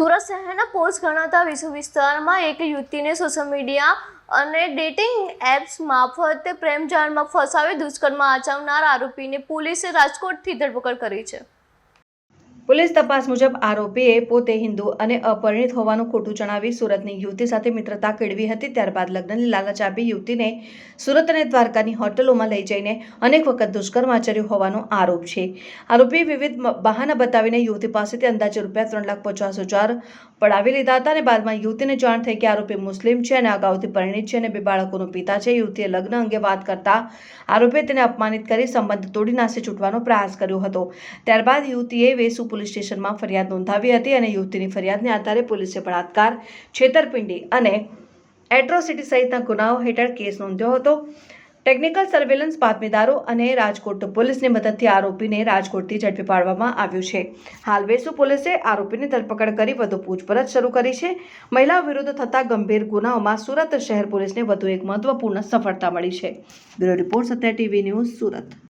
સુરત શહેરના પોસ્ટ ગણાતા વિશ્વ વિસ્તારમાં એક યુવતીને સોશિયલ મીડિયા અને ડેટિંગ એપ્સ મારફતે પ્રેમજાળમાં ફસાવી દુષ્કર્મ આચરનાર આરોપીને પોલીસે રાજકોટથી ધરપકડ કરી છે। પોલીસ તપાસ મુજબ આરોપીએ પોતે હિન્દુ અને અપરિણિત હોવાનું ખોટું જણાવી સુરતની યુવતી સાથે મિત્રતા કેળવી હતી। ત્યારબાદ લગ્નની લાલચ આપી યુવતીને સુરત અને દ્વારકાની હોટલોમાં લઈ જઈને અનેક વખત દુષ્કર્મ આચર્યું હોવાનો આરોપ છે। આરોપીએ વિવિધ બહાના બતાવીને યુવતી પાસેથી અંદાજે ₹3,50,000 પડાવી લીધા હતા અને બાદમાં યુવતીને જાણ થઈ કે આરોપી મુસ્લિમ છે અને અગાઉથી પરિણીત છે અને 2 બાળકોનો પિતા છે। યુવતીએ લગ્ન અંગે વાત કરતા આરોપીએ તેને અપમાનિત કરી સંબંધ તોડી નાસી છૂટવાનો પ્રયાસ કર્યો હતો। ત્યારબાદ યુવતીએ વેસુ પોલીસ સ્ટેશનમાં ફરિયાદ નોંધાવી હતી અને યુવતીની ફરિયાદને આધારે પોલીસે બળાત્કાર, છેતરપિંડી અને એટ્રોસિટી સહિતના ગુનાઓ હેઠળ કેસ નોંધ્યો હતો। ટેકનિકલ સર્વેલન્સ બાતમીદારો અને રાજકોટ પોલીસની મદદથી આરોપીને રાજકોટથી ઝડપી પાડવામાં આવ્યો છે। હાલ વેસુ પોલીસે આરોપીની ધરપકડ કરી વધુ પૂછપરછ શરૂ કરી છે। મહિલાઓ વિરુદ્ધ થતા ગંભીર ગુનાઓમાં સુરત શહેર પોલીસને વધુ એક મહત્વપૂર્ણ સફળતા મળી છે। બ્યુરો રિપોર્ટ સત્ય ટીવી ન્યૂઝ સુરત।